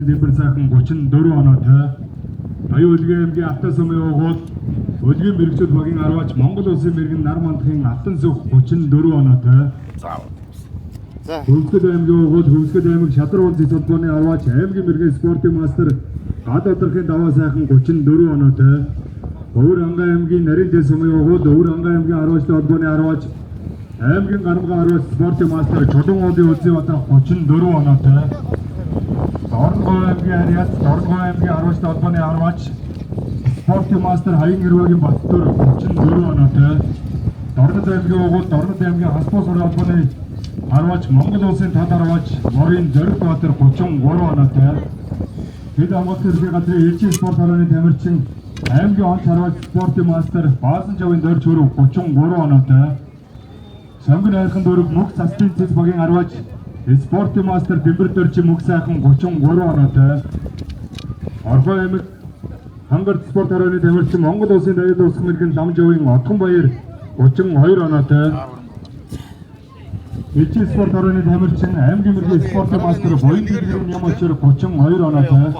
Дэмбэр сайхан 34 оноотой Оюун Улгийн аймгийн Алтан сумын уугуул Улгийн мэрэгчүүд багийн 10-аач Монгол улсын мэрэгэн нар мандахын Алтан сүх 34 оноотой. Хөвсгөл аймгийн уугуул Хөвсгөл аймаг Шадар улсын холбооны 10-аач аймгийн мэрэгэн спортын мастер гад одрохын даваа сайхан 34 оноотой. Өвөр Ангай аймгийн Нарийн дэс сумын уугуул Өвөр Ангай аймгийн 10-аач холбооны 10-аач аймгийн Гарамга 10-аач спортын мастер Чулуун уулын улсын батар 34 оноотой. Дорногов аймгийн Ариат, Дорногов аймгийн 10-аач холбооны 10-аач спортын мастер Хаян Ирвэгийн Баттөр 34 оноотой. Дорнод аймгийн уугуул Дорнод аймгийн Хаспуус холбооны 10-аач Монгол улсын тод 10-аач Морин Зориг Баатар 33 оноотой. Хэд амгалт хэргийн газрын элчин спорт хорооны тамирчин аймгийн онц 10-аач спортын мастер Баасан Жавын Дорж Хөрөв 33 оноотой. Сонгон хайрхан дөрөв мөх цасгийн цэс багийн 10-аач спортын мастер Дэмбэр Доржи мөх сайхан 33 оноотой. Орхон аймаг Хангарт спорт хорооны тамирчин Монгол улсын даяар дуусах мэргэн Ламжавын Отхон Баяр 32 оноотой. Элчин спорт хорооны тамирчин аймгийн мэргийн спортын мастер Буян Дэлгэрийн Ямачир 32 оноотой.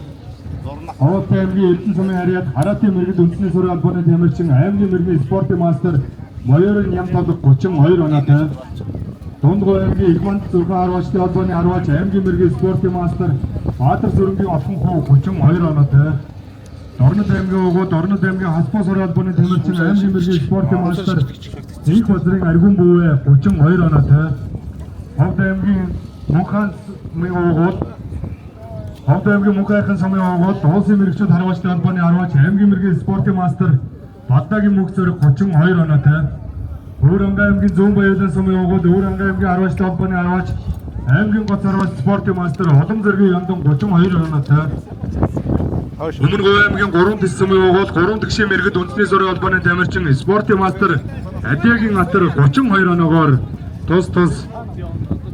Ховот аймгийн Эрдэнэ сумын Ариат Хараатын мэргэд үндэсний сургуулийн албаны тамирчин аймгийн мэргийн спортын мастер Моёрын Ямтолог 32 оноотой. Дундгой аймгийн Игманд Зүрхэн 10-аачны холбооны 10-аач аймгийн мэргийн спортын мастер Баатар Зүрэнгийн Отхон Хуу 32 оноотой. Дорнод аймгийн уугуул Дорнод аймгийн Хаспуус холбооны тамирчин аймгийн мэргийн спортын мастер Зинх Базрын Аргун Бүүвэ 32 оноотой. Ховд аймгийн Мөнхайн сумын уугуул Ховд аймгийн Мөнхайн сумын уугуул Улсын мэрэгчүүд 10-аачны холбооны 10-аач аймгийн мэргийн спортын мастер Баддагийн Мөнх Зориг 32 оноотой. Өвөр Ангай аймгийн Зүүн Баялан сумын уугуул Өвөр Ангай аймгийн 10-аач холбооны 10-аач аймгийн Гоц 10-аач спортын мастер Улам Зэргийн Яндан 32 оноотой. Өмнөг аймгийн 3 дэс сумын уугуул 3 дэгшин мэргэд үндэсний сургуулийн албаны тамирчин спортын мастер Адиагийн Атар 32 оноогоор тус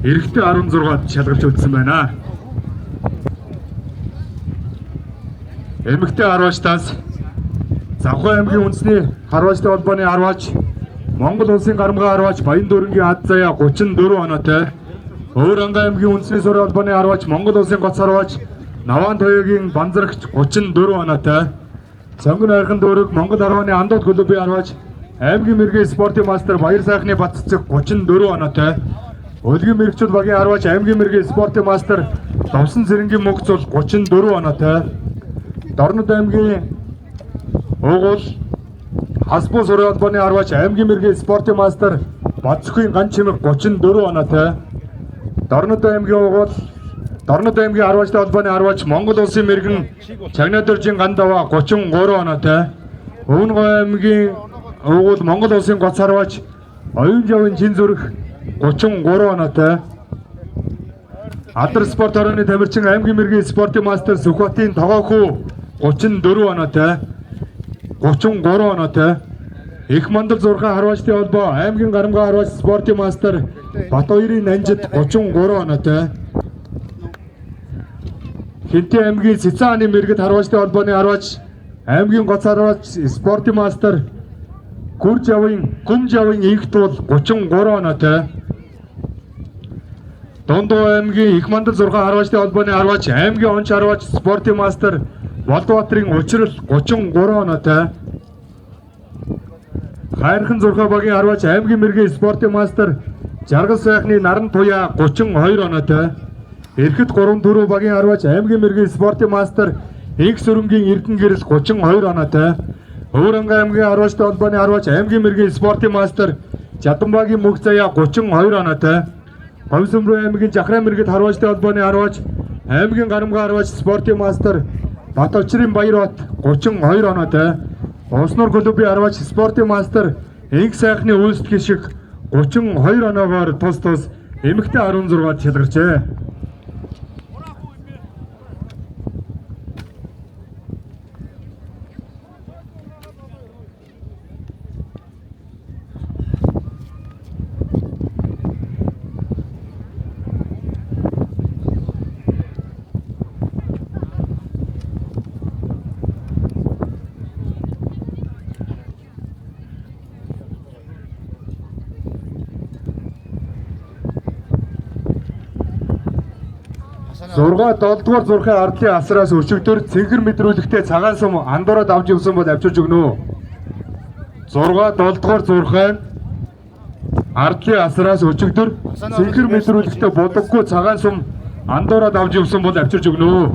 эрэгтэй 16-ад шалгарч үлдсэн байна. Эмэгтэй 10-аачтаас Завхан аймгийн үндэсний 10-аачны холбооны 10-аач Монгол улсын Гарамга 10-аач Баян дүүрэнгийн Ад Заяа 34 оноотой. Өвөр Ангай аймгийн үндэсний сургуулийн албаны 10-аач Монгол улсын Гоц 10-аач Наваан Тоёгийн Банзрагч 34 оноотой. Сонгон хайрхан дүүрэг Монгол 10-ны Андууд клубын 10-аач аймгийн мэргийн спортын мастер Баяр сайхны Батцэг 34 оноотой. Улгийн мэрэгчүүд багийн 10-аач аймгийн мэргийн спортын мастер Ловсон Цэрэнгийн Мөнх Зул 34 оноотой. Дорнод аймгийн уугуул Хаспуус холбооны 10-аач аймгийн мэргийн спортын мастер Бацхийн Ган Чимэг 34 оноотой. Дорнод аймгийн уугуул Дорнод аймгийн 10-аачны холбооны 10-аач Монгол улсын мэргэн Чагнаа Дөржийн Гандава 33 оноотой. Өвөнгой аймгийн уугуул Монгол улсын Гоц 10-аач Оюун Жавын Чин Зүрх 33 оноотой. Алдар спорт хорооны тамирчин аймгийн мэргийн спортын мастер Сүхбатын Тогоохүү 34 оноотой. 33 оноотой. Их Мандал Зурхан 10-аачны холбоо аймгийн Гарамга 10-аач спортын мастер Батбаярын Нанжид 33 оноотой. Хинтээ аймгийн Цэцааны мэргэд 10-аачны холбооны 10-аач аймгийн Гоц 10-аач спортын мастер Гүм Жавын Игтул 33 оноотой. Дундгой аймгийн Их Мандал Зурхан 10-аачны холбооны 10-аач аймгийн Онч 10-аач спортын мастер Болдбаатарын Учрал 33 оноотой. Хайрхан Зурхан багийн 10-аач аймгийн мэргийн спортын мастер Жаргал сайхны Наран Туяа 32 оноотой. Эрхэт 3-4 багийн 10-аач аймгийн мэргийн спортын мастер Инх Сүрэнгийн Эрдэнэ Гэрэл 32 оноотой. Өвөр Ангай аймгийн 10-аачны холбооны 10-аач аймгийн мэргийн спортын мастер Жаданбаагийн Мөнх Заяа 32 оноотой. Говьсөмрөө аймгийн Жахраа мэргэд 10-аачны холбооны 10-аач аймгийн Гарамга 10-аач спортын мастер Бат Очрын Баярбат 32 оноотой. Уснуур клубын 10-аач спортын мастер Инх сайхны үйлчлэг шиг 32 оноогоор тус эмэгтэй 16-ад шалгарчээ. 7 дугаар зурхын ардлын асраас өчигдөр цэнхэр мэдрүүлэгтээ цагаан сум андуураад авч явсан бол авчирч өгнө. 7 дугаар зурхын ардлын асраас өчигдөр цэнхэр мэдрүүлэгтээ бодоггүй цагаан сум андуураад авч явсан бол авчирч өгнө.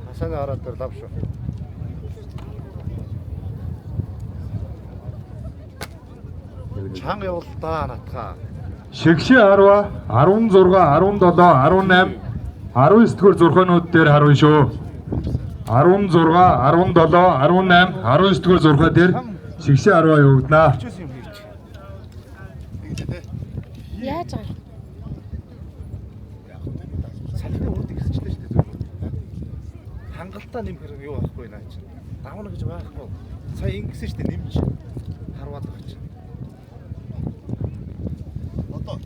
Хасаны хараад дээр лав шүү. Чанга явуултаа натхаа. Шигшээ 10, 16, 17, 18, 19 дэх зурхаанууд дээр харуун шүү. 16, 17, 18, 19 дэх зурхаа дээр шигшээ 10 явагдана. Яаж аа? Салхины урд ихсэлтэй шүү дээ. Хангалттай нэм хэрэг юу байхгүй наа чи. Давна гэж байхгүй. Сая ингэсэн шүү дээ нэмж харваад байгаа чи. Одоо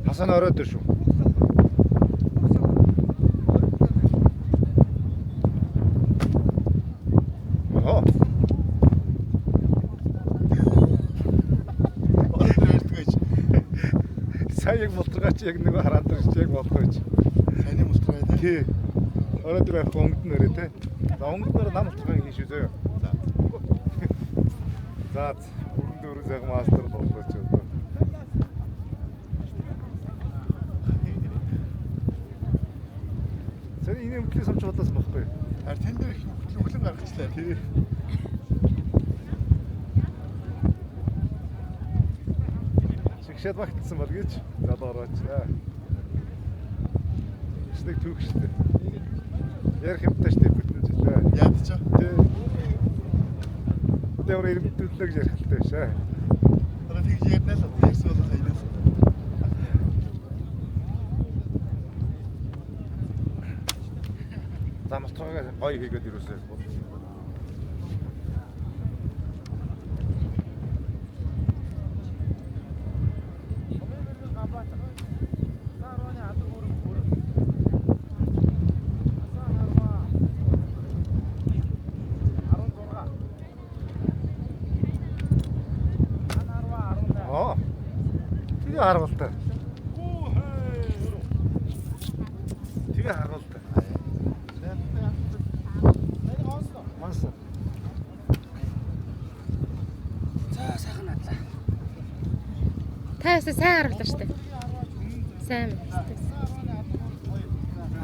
Хасан ороод ир шүү. Оо. Сая яг болтгооч яг нэг хараад ирж яг болтгооч. Саяны болтгоо тий. Тий. Ороод ир хонгод нэрээ тий. За хонгодноор нам болтгоо хийж шүү зөө. За. За. Бүгд дөрөв яг мастер болтгооч. Энэ хөтлөө самч бодоос баггүй. Харин тэн дээр их хөтлөн гаргачлаа. Тий. Шигшээд багтсан бол гэж залуураач. Шнийг түүх штэ. Ярих юмтай штэ хөтлөж жилээ. Яадч аа. Тий. Дээр ирэмтлэг ярих хэлтэй шээ. Одоо тэгж ярнаа л ярьсан бол хайнаас. За мотогоо гоё хийгээд ирүүлсэн. Аа. Тэгээ харуултаа. Тэгээ харуултаа. Та сайн харууллаа шүү дээ. Сайн.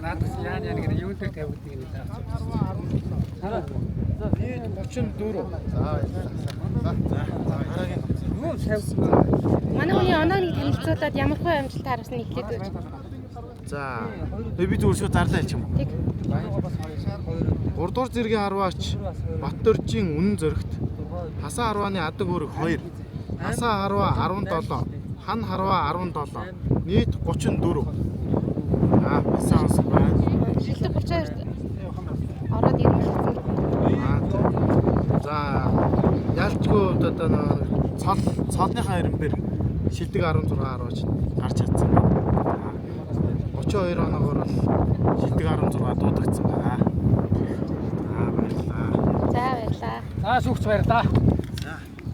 Надад яа нэг юу дээр тавьдаг юм даа. Хараа. За нийт 34. Юу тавьсан. Манай хүний оноог танилцуулаад ямар хөө амжилт харуулсан нэг хэд үү? За би зөвшөө зарлаа хэлчих юм. Тэг. 3 дугаар зэргийн 10-аач Баттөржийн үнэн зөрөгт Хасан харвааны адаг үүрэг 2, Хасан харва 17, Хан харва 17, нийт 34. Басан онсон байна. Жилдээ 32 ороод ирсэн. За ялчгүй одоо цолныхаа ирэмбэр шилдэг 16 10 ч гарч чадсан байна. 32 оноогоор бол шилдэг 16 дуудагдсан байна. За баярлалаа. За баярлаа. За шүүгч баярлаа.